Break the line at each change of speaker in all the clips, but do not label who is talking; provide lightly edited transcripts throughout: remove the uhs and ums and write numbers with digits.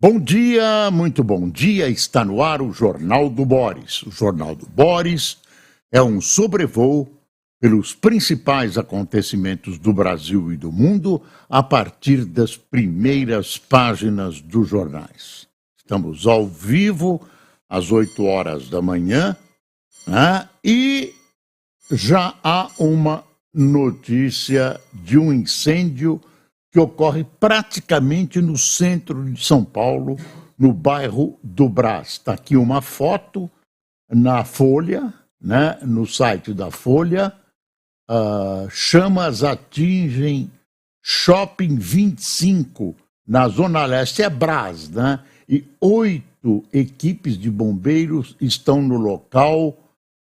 Bom dia, muito bom dia. Está no ar o Jornal do Boris. O Jornal do Boris é um sobrevoo pelos principais acontecimentos do Brasil e do mundo a partir das primeiras páginas dos jornais. Estamos ao vivo às 8 horas da manhã, né? E já há uma notícia de um incêndio que ocorre praticamente no centro de São Paulo, no bairro do Brás. Está aqui uma foto na Folha, né, no site da Folha. Chamas atingem Shopping 25, na Zona Leste, é Brás, né? E 8 equipes de bombeiros estão no local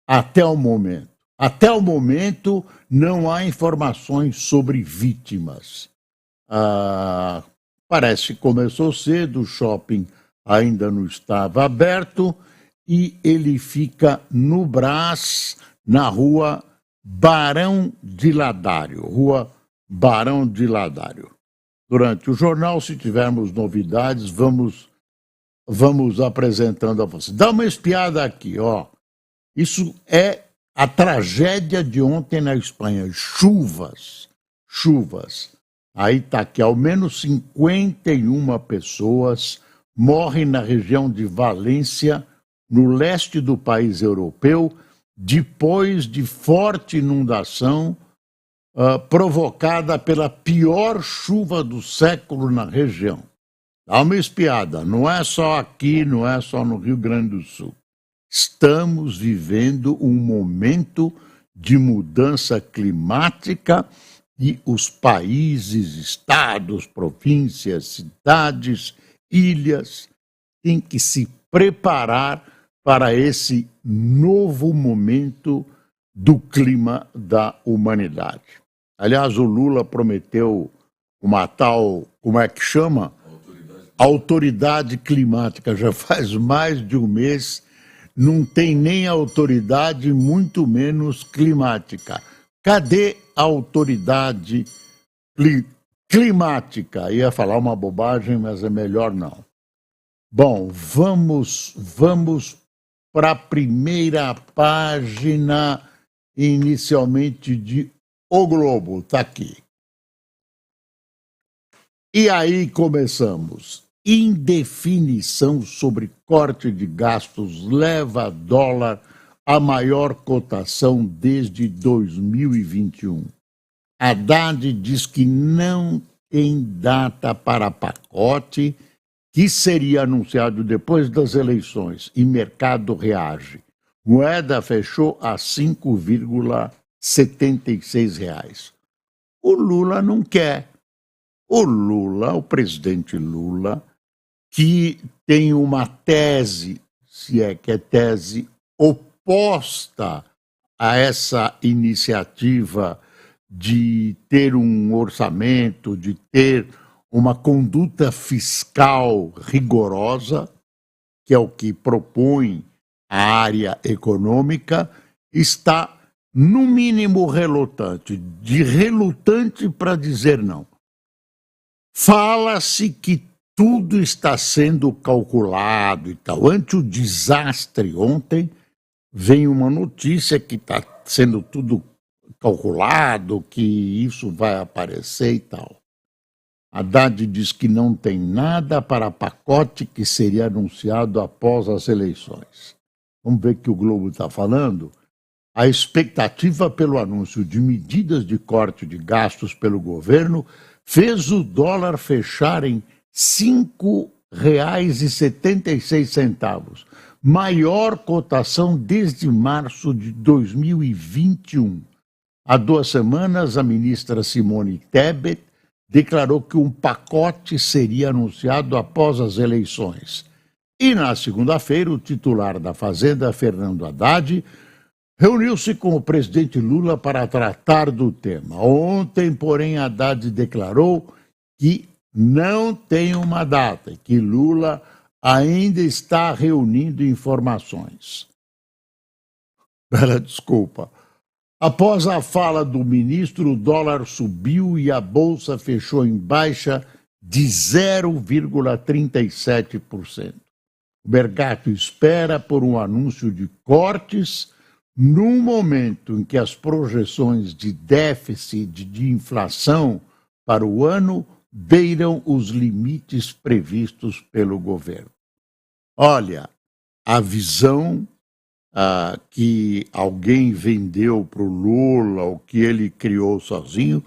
até o momento. Até o momento, não há informações sobre vítimas. Parece que começou cedo, o shopping ainda não estava aberto e ele fica no Brás, na rua Barão de Ladário. Durante o jornal, se tivermos novidades, vamos apresentando a você. Dá uma espiada aqui, ó. Isso é a tragédia de ontem na Espanha. Chuvas. Aí está que ao menos 51 pessoas morrem na região de Valência, no leste do país europeu, depois de forte inundação provocada pela pior chuva do século na região. Dá uma espiada, não é só aqui, não é só no Rio Grande do Sul. Estamos vivendo um momento de mudança climática e os países, estados, províncias, cidades, ilhas têm que se preparar para esse novo momento do clima da humanidade. Aliás, o Lula prometeu uma tal, como é que chama? Autoridade climática. Já faz mais de um mês, não tem nem autoridade, muito menos climática. Cadê a autoridade climática? Ia falar uma bobagem, mas é melhor não. Bom, vamos para a primeira página, inicialmente de O Globo. Está aqui. E aí começamos. Indefinição sobre corte de gastos leva dólar a maior cotação desde 2021. Haddad diz que não tem data para pacote, que seria anunciado depois das eleições, e mercado reage. Moeda fechou a R$ 5,76. O Lula não quer. O presidente Lula, que tem uma tese, se é que é tese, oposta a essa iniciativa de ter um orçamento, de ter uma conduta fiscal rigorosa, que é o que propõe a área econômica, está, no mínimo, relutante para dizer não. Fala-se que tudo está sendo calculado e tal. Ante o desastre ontem, vem uma notícia que está sendo tudo calculado, que isso vai aparecer e tal. Haddad diz que não tem nada para pacote que seria anunciado após as eleições. Vamos ver o que o Globo está falando. A expectativa pelo anúncio de medidas de corte de gastos pelo governo fez o dólar fechar em R$ 5,76, maior cotação desde março de 2021. Há 2 semanas, a ministra Simone Tebet declarou que um pacote seria anunciado após as eleições. E na segunda-feira, o titular da Fazenda, Fernando Haddad, reuniu-se com o presidente Lula para tratar do tema. Ontem, porém, Haddad declarou que não tem uma data, que Lula ainda está reunindo informações. Desculpa. Após a fala do ministro, o dólar subiu e a bolsa fechou em baixa de 0,37%. O mercado espera por um anúncio de cortes num momento em que as projeções de déficit de inflação para o ano beiram os limites previstos pelo governo. Olha, a visão que alguém vendeu para o Lula, ou que ele criou sozinho,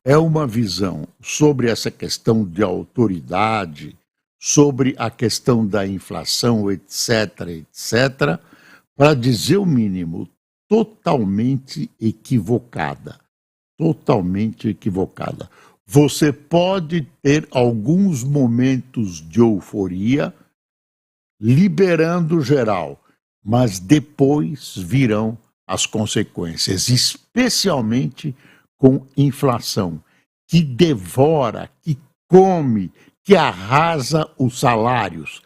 é uma visão sobre essa questão de autoridade, sobre a questão da inflação, etc., etc., para dizer o mínimo, totalmente equivocada. Totalmente equivocada. Você pode ter alguns momentos de euforia, liberando geral, mas depois virão as consequências, especialmente com inflação, que devora, que come, que arrasa os salários,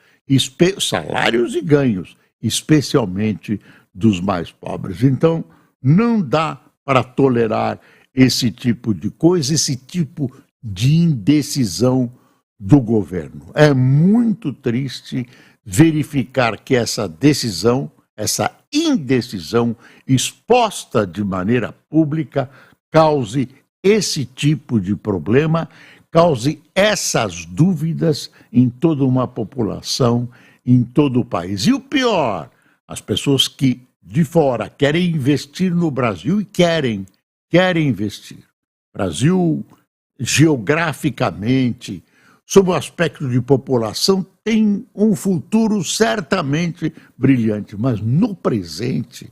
salários e ganhos, especialmente dos mais pobres. Então, não dá para tolerar esse tipo de coisa, esse tipo de indecisão do governo. É muito triste verificar que essa decisão, essa indecisão exposta de maneira pública, cause esse tipo de problema, cause essas dúvidas em toda uma população, em todo o país. E o pior, as pessoas que de fora querem investir no Brasil e querem investir. Brasil, geograficamente, sob o aspecto de população, tem um futuro certamente brilhante, mas no presente,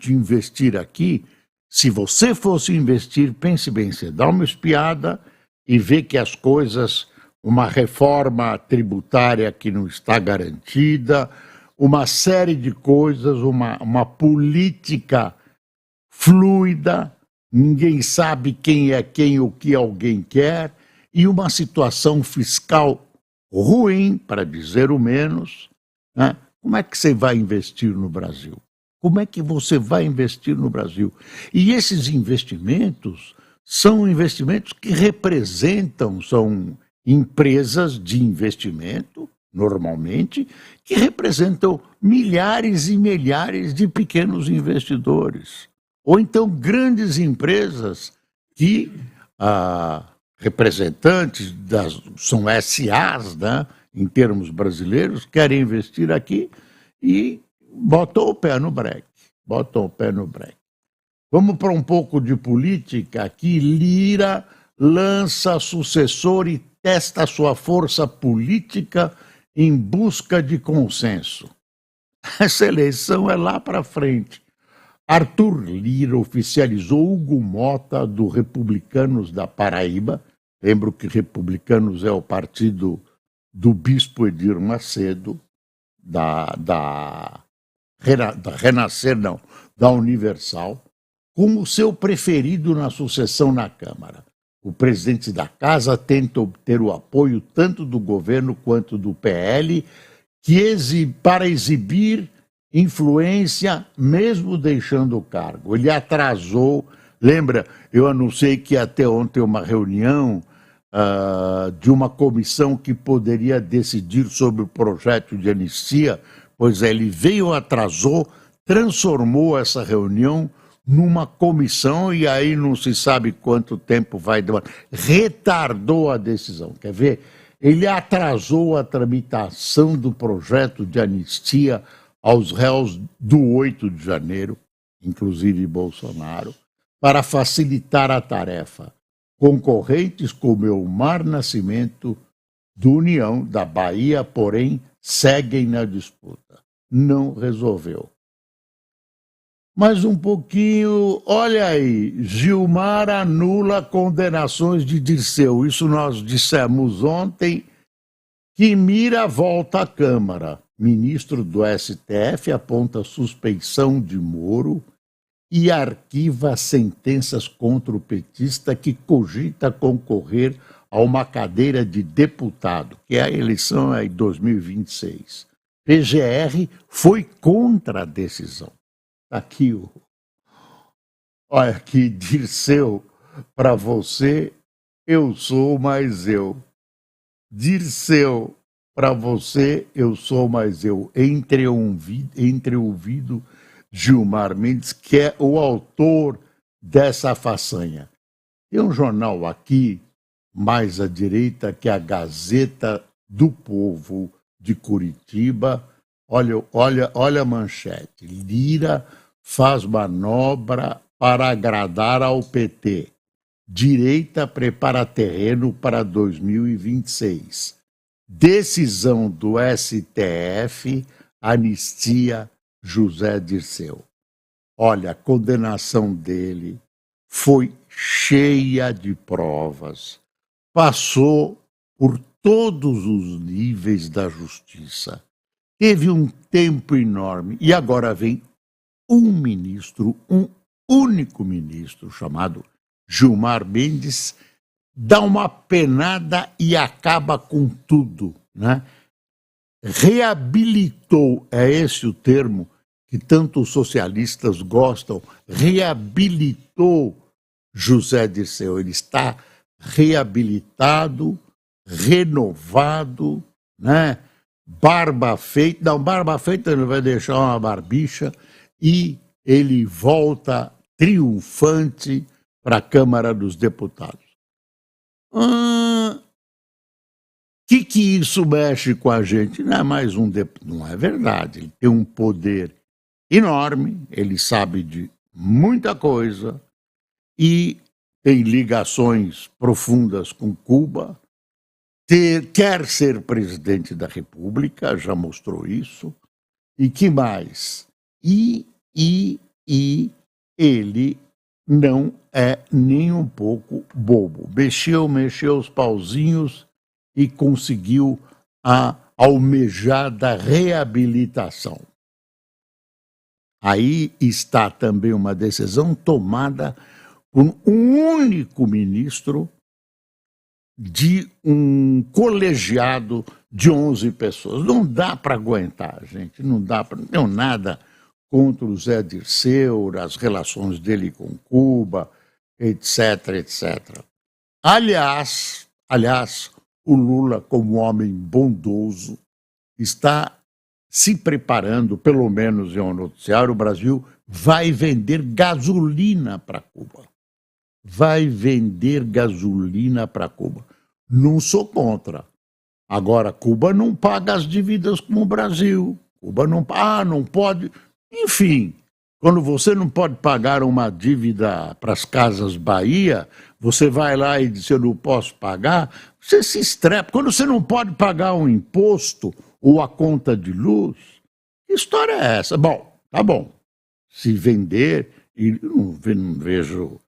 investir aqui, se você fosse investir, pense bem, você dá uma espiada e vê que as coisas, uma reforma tributária que não está garantida, uma série de coisas, uma política fluida, ninguém sabe quem é quem, o que alguém quer, e uma situação fiscal ruim, para dizer o menos, né? Como é que você vai investir no Brasil? Como é que você vai investir no Brasil? E esses investimentos são investimentos que representam, são empresas de investimento, normalmente, que representam milhares e milhares de pequenos investidores. Ou então grandes empresas que representantes são SAs, né, em termos brasileiros, querem investir aqui e botam o pé no breque. Vamos para um pouco de política aqui. Lira lança sucessor e testa sua força política em busca de consenso. Essa eleição é lá para frente. Arthur Lira oficializou Hugo Mota, do Republicanos da Paraíba. Lembro que Republicanos é o partido do bispo Edir Macedo, da Renascer, não, da Universal, como seu preferido na sucessão na Câmara. O presidente da Casa tenta obter o apoio tanto do governo quanto do PL, para exibir influência, mesmo deixando o cargo. Ele atrasou, lembra, eu anunciei que ia ter ontem uma reunião de uma comissão que poderia decidir sobre o projeto de anistia. Pois é, ele veio, atrasou, transformou essa reunião numa comissão e aí não se sabe quanto tempo vai demorar. Retardou a decisão, quer ver? Ele atrasou a tramitação do projeto de anistia aos réus do 8 de janeiro, inclusive Bolsonaro, para facilitar a tarefa. Concorrentes como Elmar Nascimento, do União, da Bahia, porém, seguem na disputa. Não resolveu. Mais um pouquinho, olha aí, Gilmar anula condenações de Dirceu. Isso nós dissemos ontem, que Mira volta à Câmara. Ministro do STF aponta suspeição de Moro e arquiva sentenças contra o petista que cogita concorrer a uma cadeira de deputado, que a eleição é em 2026. PGR foi contra a decisão. Aqui, olha aqui, Dirceu, para você, eu sou mais eu. Dirceu, para você, eu sou mais eu. Entreouvido Gilmar Mendes, que é o autor dessa façanha. Tem um jornal aqui, mais à direita, que é a Gazeta do Povo de Curitiba. Olha a manchete. Lira faz manobra para agradar ao PT. Direita prepara terreno para 2026. Decisão do STF anistia José Dirceu. Olha, a condenação dele foi cheia de provas. Passou por todos os níveis da justiça. Teve um tempo enorme. E agora vem um único ministro, chamado Gilmar Mendes, dá uma penada e acaba com tudo, né? Reabilitou, é esse o termo que tanto os socialistas gostam, reabilitou José Dirceu. Ele está reabilitado, renovado, né? Barba feita, não, barba feita ele vai deixar uma barbicha e ele volta triunfante para a Câmara dos Deputados. Que isso mexe com a gente? Não é mais um deputado, não é verdade. Ele tem um poder enorme, ele sabe de muita coisa e tem ligações profundas com Cuba, quer ser presidente da República, já mostrou isso, e que mais? E ele não é nem um pouco bobo. Mexeu os pauzinhos e conseguiu a almejada reabilitação. Aí está também uma decisão tomada por um único ministro de um colegiado de 11 pessoas. Não dá para aguentar, gente, não dá para... Não tenho nada contra o Zé Dirceu, as relações dele com Cuba, etc, etc. Aliás, o Lula, como homem bondoso, está se preparando, pelo menos em um noticiário, o Brasil vai vender gasolina para Cuba. Vai vender gasolina para Cuba. Não sou contra. Agora, Cuba não paga as dívidas como o Brasil. Cuba não pode. Enfim, quando você não pode pagar uma dívida para as Casas Bahia, você vai lá e diz, eu não posso pagar, você se estrepa. Quando você não pode pagar um imposto ou a conta de luz, que história é essa? Bom, tá bom. Se vender, e não vejo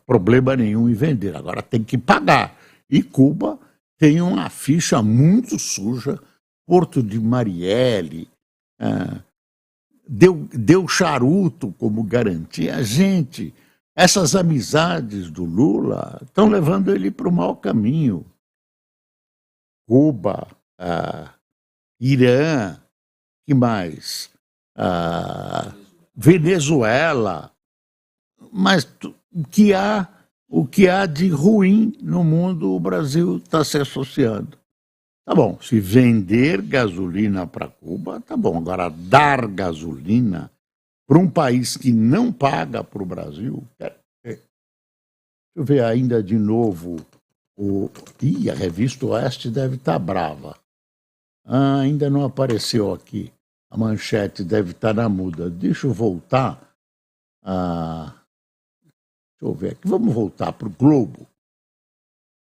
problema nenhum em vender. Agora tem que pagar. E Cuba tem uma ficha muito suja, Porto de Marielle, deu charuto como garantia. Gente, essas amizades do Lula estão levando ele para o mau caminho. Cuba, Irã, que mais? Venezuela. Mas o que há de ruim no mundo, o Brasil está se associando. Tá bom, se vender gasolina para Cuba, tá bom. Agora, dar gasolina para um país que não paga para o Brasil... Deixa eu ver ainda de novo. A Revista Oeste deve estar brava. Ainda não apareceu aqui. A manchete deve estar na muda. Deixa eu voltar. Deixa eu ver aqui. Vamos voltar para o Globo.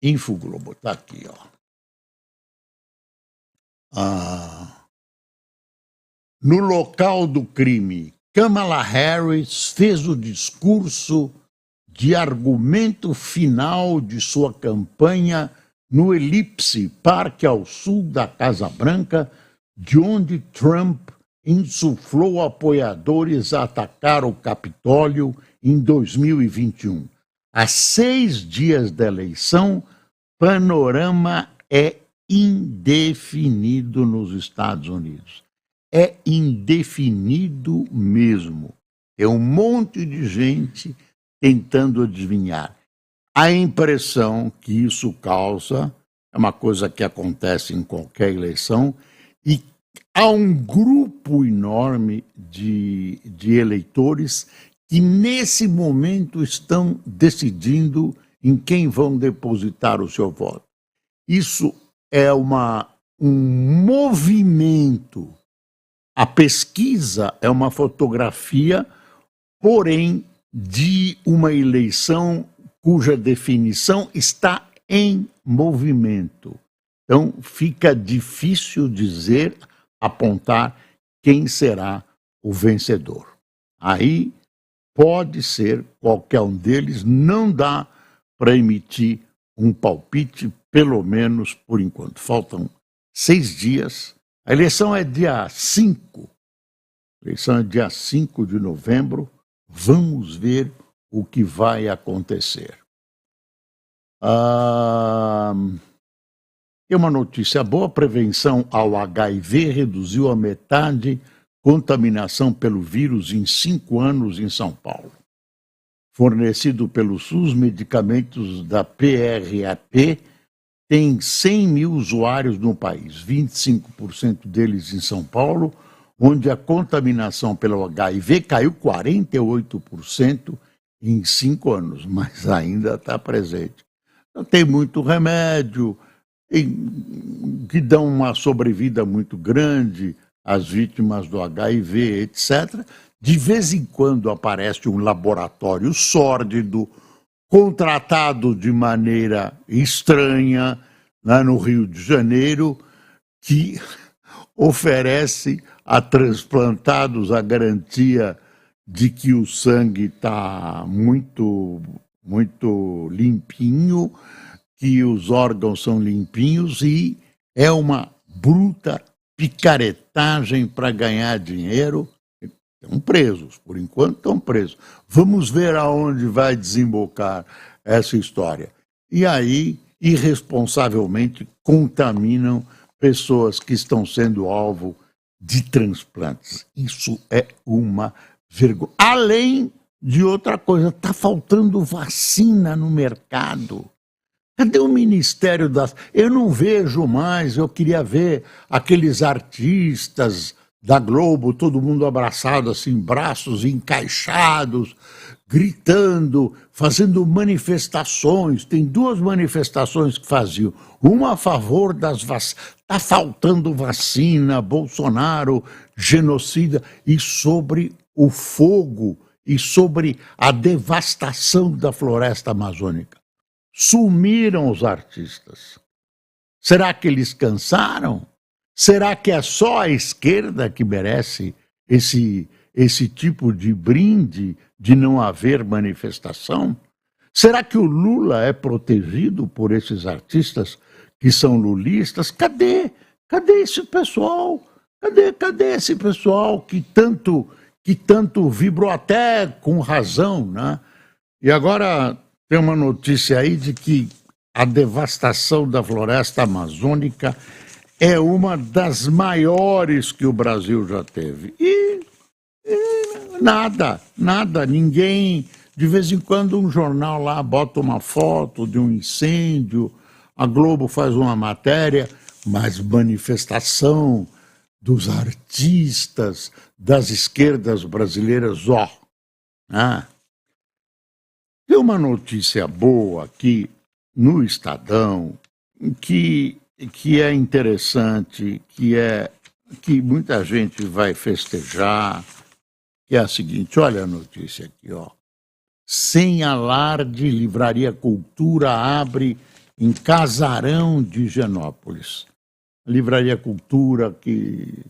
Infoglobo, está aqui, ó. No local do crime, Kamala Harris fez o discurso de argumento final de sua campanha no Ellipse, parque ao sul da Casa Branca, de onde Trump insuflou apoiadores a atacar o Capitólio em 2021. Há 6 dias da eleição, panorama é indefinido nos Estados Unidos. É indefinido mesmo. É um monte de gente tentando adivinhar. A impressão que isso causa é é uma coisa que acontece em qualquer eleição, e há um grupo enorme de eleitores que, nesse momento, estão decidindo em quem vão depositar o seu voto. Isso é um movimento. A pesquisa é uma fotografia, porém, de uma eleição cuja definição está em movimento. Então, fica difícil dizer, apontar quem será o vencedor. Aí pode ser qualquer um deles, não dá para emitir um palpite, pelo menos por enquanto. Faltam 6 dias. A eleição é dia 5. A eleição é dia 5 de novembro. Vamos ver o que vai acontecer. Tem uma notícia boa: a prevenção ao HIV reduziu a metade contaminação pelo vírus em 5 anos em São Paulo. Fornecido pelo SUS, medicamentos da PRAP tem 100 mil usuários no país, 25% deles em São Paulo, onde a contaminação pelo HIV caiu 48% em 5 anos, mas ainda está presente. Então, tem muito remédio que dão uma sobrevida muito grande às vítimas do HIV, etc. De vez em quando aparece um laboratório sórdido, contratado de maneira estranha, lá no Rio de Janeiro, que oferece a transplantados a garantia de que o sangue está muito, muito limpinho, que os órgãos são limpinhos, e é uma bruta picaretagem para ganhar dinheiro. Estão presos, por enquanto estão presos. Vamos ver aonde vai desembocar essa história. E aí, irresponsavelmente, contaminam pessoas que estão sendo alvo de transplantes. Isso é uma vergonha. Além de outra coisa, está faltando vacina no mercado. Cadê o Ministério das... Eu não vejo mais, eu queria ver aqueles artistas da Globo, todo mundo abraçado, assim, braços encaixados, gritando, fazendo manifestações. Tem 2 manifestações que faziam. Uma a favor das vacinas. Está faltando vacina, Bolsonaro, genocida. E sobre o fogo e sobre a devastação da floresta amazônica. Sumiram os artistas. Será que eles cansaram? Será que é só a esquerda que merece esse tipo de brinde de não haver manifestação? Será que o Lula é protegido por esses artistas que são lulistas? Cadê esse pessoal? Cadê esse pessoal que tanto vibrou, até com razão, né? E agora tem uma notícia aí de que a devastação da floresta amazônica é uma das maiores que o Brasil já teve. E nada, ninguém... De vez em quando um jornal lá bota uma foto de um incêndio, a Globo faz uma matéria, mas manifestação dos artistas, das esquerdas brasileiras, ó. Tem uma notícia boa aqui no Estadão, que é interessante, que muita gente vai festejar, que é a seguinte: olha a notícia aqui, ó. Sem alarde, Livraria Cultura abre em Casarão de Higienópolis. A Livraria Cultura que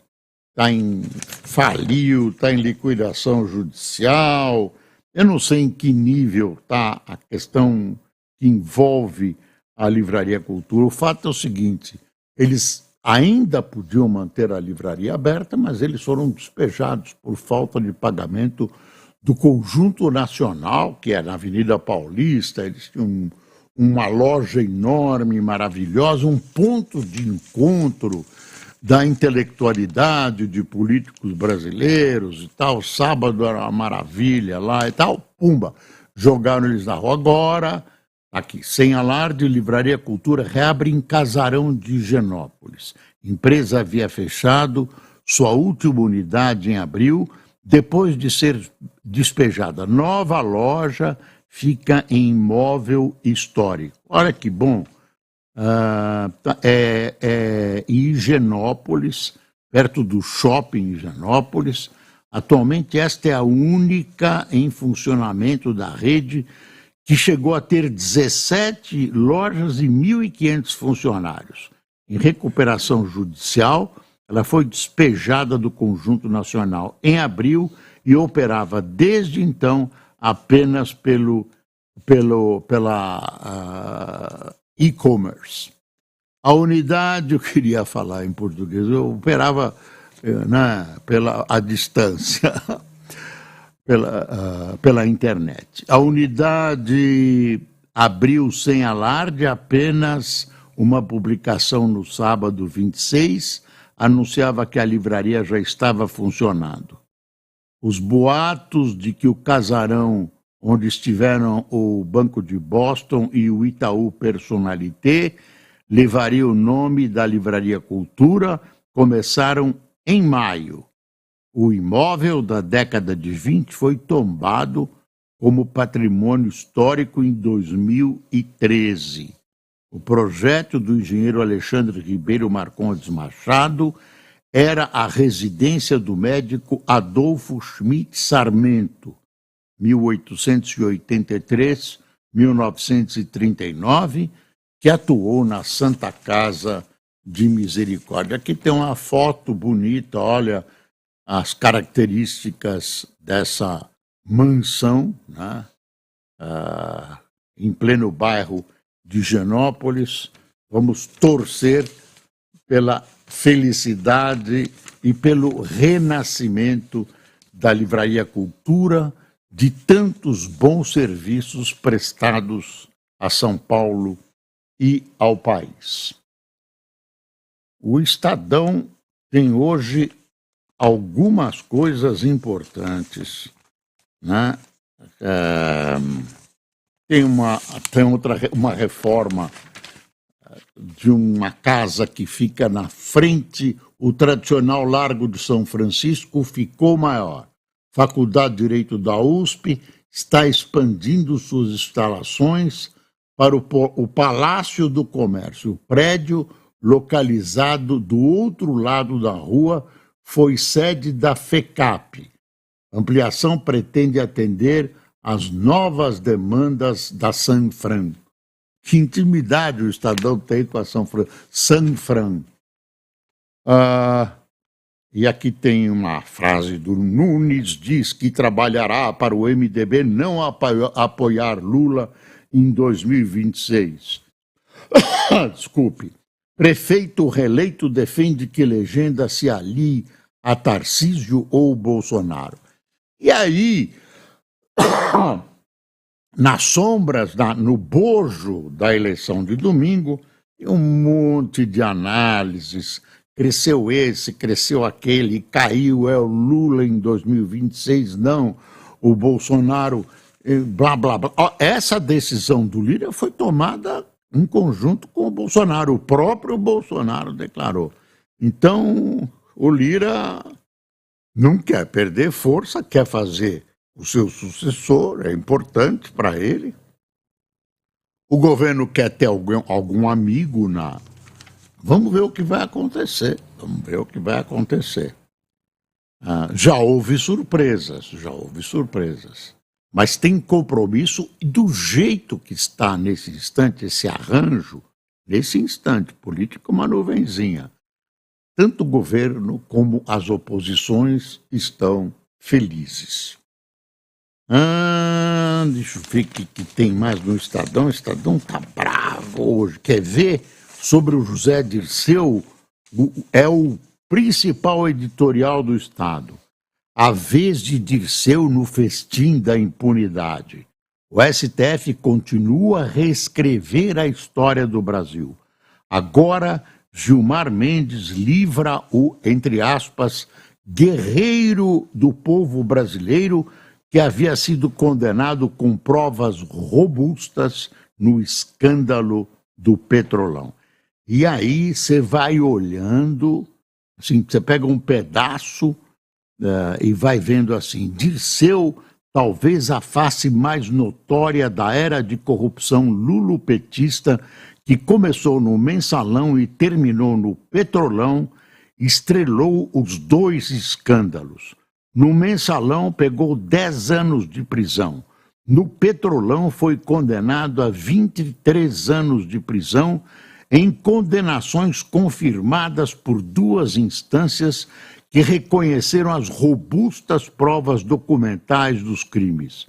faliu, está em liquidação judicial. Eu não sei em que nível está a questão que envolve a Livraria Cultura. O fato é o seguinte: eles ainda podiam manter a livraria aberta, mas eles foram despejados por falta de pagamento do Conjunto Nacional, que é na Avenida Paulista. Eles tinham uma loja enorme, maravilhosa, um ponto de encontro da intelectualidade de políticos brasileiros e tal. Sábado era uma maravilha lá e tal. Pumba, jogaram eles na rua. Agora Aqui, sem alarde, Livraria Cultura reabre em Casarão de Higienópolis. Empresa havia fechado sua última unidade em abril, depois de ser despejada. Nova loja fica em imóvel histórico. Olha que bom. Em Higienópolis, perto do shopping Higienópolis. Atualmente, esta é a única em funcionamento da rede, que chegou a ter 17 lojas e 1.500 funcionários. Em recuperação judicial, ela foi despejada do Conjunto Nacional em abril e operava desde então apenas pela e-commerce. A unidade, eu queria falar em português, eu operava à distância, pela internet. A unidade abriu sem alarde, apenas uma publicação no sábado 26 anunciava que a livraria já estava funcionando. Os boatos de que o casarão onde estiveram o Banco de Boston e o Itaú Personalité levaria o nome da Livraria Cultura começaram em maio. O imóvel da década de 20 foi tombado como patrimônio histórico em 2013. O projeto do engenheiro Alexandre Ribeiro Marcondes Machado era a residência do médico Adolfo Schmidt Sarmento, 1883-1939, que atuou na Santa Casa de Misericórdia. Aqui tem uma foto bonita, olha as características dessa mansão, né? Em pleno bairro de Higienópolis. Vamos torcer pela felicidade e pelo renascimento da Livraria Cultura, de tantos bons serviços prestados a São Paulo e ao país. O Estadão tem hoje algumas coisas importantes, né? Tem uma reforma de uma casa que fica na frente, o tradicional Largo de São Francisco ficou maior. Faculdade de Direito da USP está expandindo suas instalações para o Palácio do Comércio. O prédio, localizado do outro lado da rua, foi sede da FECAP. A ampliação pretende atender às novas demandas da Sanfran. Que intimidade o Estadão tem com a Sanfran. E aqui tem uma frase do Nunes, diz que trabalhará para o MDB não apoiar Lula em 2026. Desculpe. Prefeito reeleito defende que legenda se alie a Tarcísio ou Bolsonaro. E aí, nas sombras, no bojo da eleição de domingo, tem um monte de análises. Cresceu esse, cresceu aquele, caiu, é o Lula em 2026, não, o Bolsonaro, blá, blá, blá. Essa decisão do Lira foi tomada em conjunto com o Bolsonaro, o próprio Bolsonaro declarou. Então, o Lira não quer perder força, quer fazer o seu sucessor, é importante para ele. O governo quer ter algum amigo na... Vamos ver o que vai acontecer, já houve surpresas, mas tem compromisso e do jeito que está nesse instante, esse arranjo, nesse instante, político uma nuvenzinha. Tanto o governo como as oposições estão felizes. Deixa eu ver o que tem mais no Estadão. O Estadão está bravo hoje. Quer ver? Sobre o José Dirceu, é o principal editorial do Estado. A vez de Dirceu no festim da impunidade. O STF continua a reescrever a história do Brasil. Agora, Gilmar Mendes livra o, entre aspas, guerreiro do povo brasileiro que havia sido condenado com provas robustas no escândalo do Petrolão. E aí você vai olhando, assim, você pega um pedaço e vai vendo assim, Dirceu, talvez a face mais notória da era de corrupção lulopetista, que começou no Mensalão e terminou no Petrolão, estrelou os dois escândalos. No Mensalão pegou 10 anos de prisão. No Petrolão foi condenado a 23 anos de prisão em condenações confirmadas por 2 instâncias que reconheceram as robustas provas documentais dos crimes.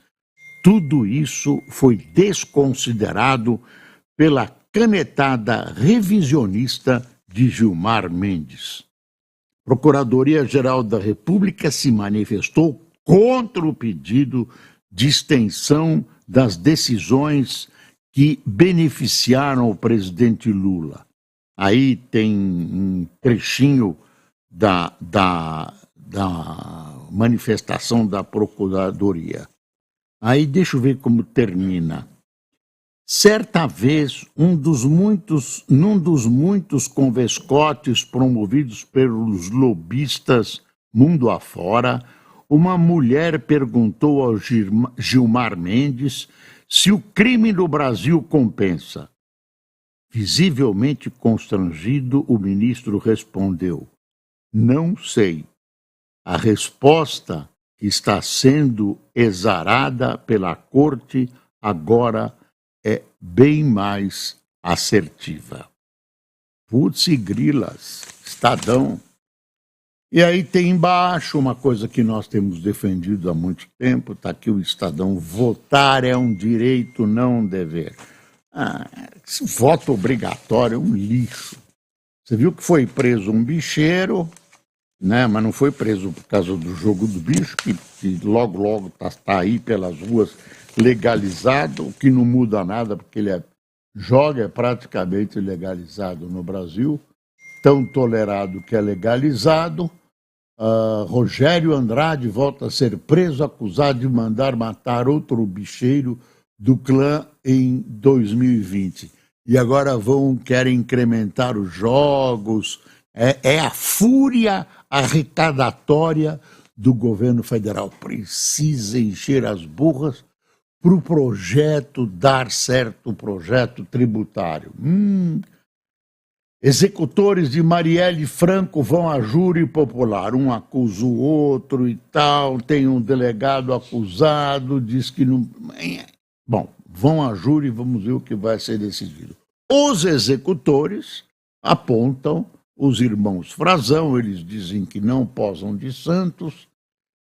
Tudo isso foi desconsiderado pela canetada revisionista de Gilmar Mendes. A Procuradoria-Geral da República se manifestou contra o pedido de extensão das decisões que beneficiaram o presidente Lula. Aí tem um trechinho da manifestação da Procuradoria. Aí deixa eu ver como termina. Certa vez, num dos muitos convescotes promovidos pelos lobistas mundo afora, uma mulher perguntou ao Gilmar Mendes se o crime no Brasil compensa. Visivelmente constrangido, o ministro respondeu: não sei. A resposta está sendo exarada pela corte agora é bem mais assertiva. Putz e grilas, Estadão. E aí tem embaixo uma coisa que nós temos defendido há muito tempo, está aqui o Estadão: votar é um direito, não um dever. Esse voto obrigatório é um lixo. Você viu que foi preso um bicheiro, né? Mas não foi preso por causa do jogo do bicho, que logo está aí pelas ruas legalizado, o que não muda nada, porque joga é praticamente legalizado no Brasil, tão tolerado que é legalizado. Rogério Andrade volta a ser preso, acusado de mandar matar outro bicheiro do clã em 2020. E agora querem incrementar os jogos. É a fúria arrecadatória do governo federal. Precisa encher as burras para o projeto dar certo, o projeto tributário. Executores de Marielle Franco vão a júri popular. Um acusa o outro e tal, tem um delegado acusado, diz que não... Bom, vão a júri e vamos ver o que vai ser decidido. Os executores apontam os irmãos Frazão, eles dizem que não posam de Santos,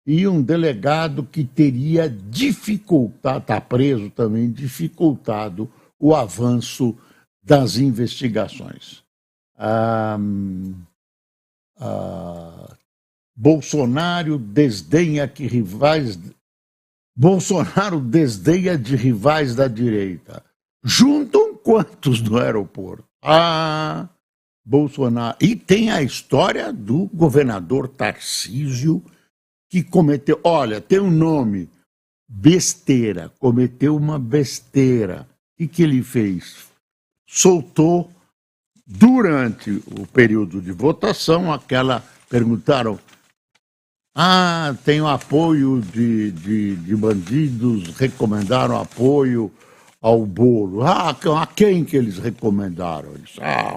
e um delegado que teria dificultado, está preso também, dificultado o avanço das investigações. Bolsonaro desdenha de rivais da direita. Juntam quantos no aeroporto? Bolsonaro. E tem a história do governador Tarcísio, que cometeu, olha, tem um nome, besteira, cometeu uma besteira. O que ele fez? Soltou, durante o período de votação, perguntaram, tem o apoio de bandidos, recomendaram apoio ao Boulos. A quem que eles recomendaram?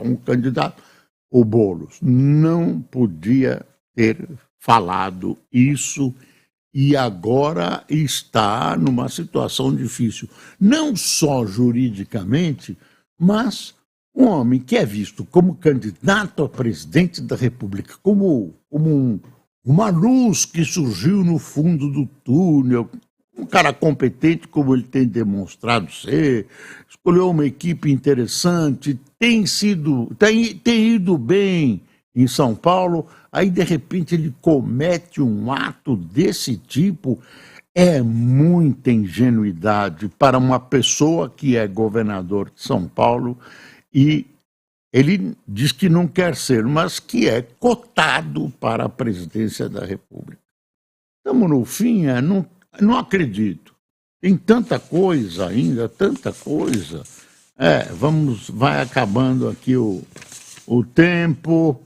Um candidato, o Boulos. Não podia ter falado isso e agora está numa situação difícil. Não só juridicamente, mas um homem que é visto como candidato a presidente da República, como uma luz que surgiu no fundo do túnel, um cara competente como ele tem demonstrado ser, escolheu uma equipe interessante, tem ido bem em São Paulo, aí de repente ele comete um ato desse tipo. É muita ingenuidade para uma pessoa que é governador de São Paulo e ele diz que não quer ser, mas que é cotado para a presidência da República. Estamos no fim, não acredito. Tem tanta coisa ainda, tanta coisa. Vai acabando aqui o tempo.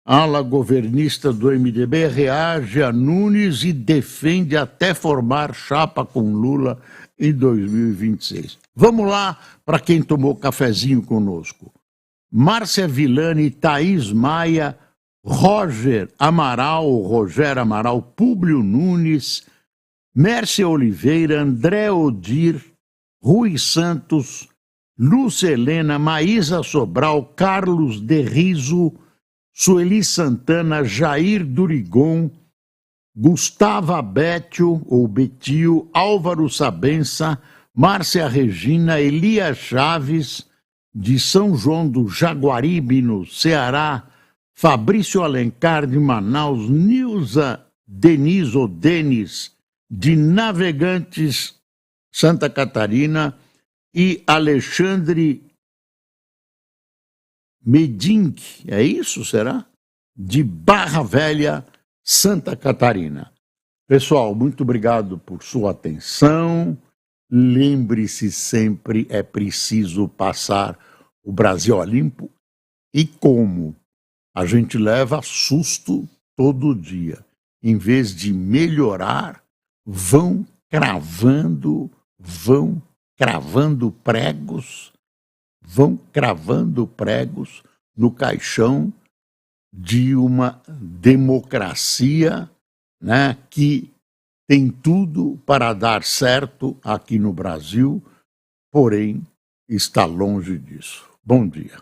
A ala governista do MDB reage a Nunes e defende até formar chapa com Lula em 2026. Vamos lá para quem tomou cafezinho conosco. Márcia Villani, Thaís Maia, Rogério Amaral, Públio Nunes, Mércia Oliveira, André Odir, Rui Santos, Lúcia Helena, Maísa Sobral, Carlos Derrizo, Sueli Santana, Jair Durigon, Gustavo Betio, Álvaro Sabença, Márcia Regina, Elias Chaves, de São João do Jaguaribe, no Ceará, Fabrício Alencar, de Manaus, Nilza Denis, de Navegantes, Santa Catarina, e Alexandre Medink, é isso, será? De Barra Velha, Santa Catarina. Pessoal, muito obrigado por sua atenção. Lembre-se sempre, é preciso passar o Brasil a limpo. E como? A gente leva susto todo dia. Em vez de melhorar, vão cravando pregos no caixão de uma democracia, né, que tem tudo para dar certo aqui no Brasil, porém está longe disso. Bom dia.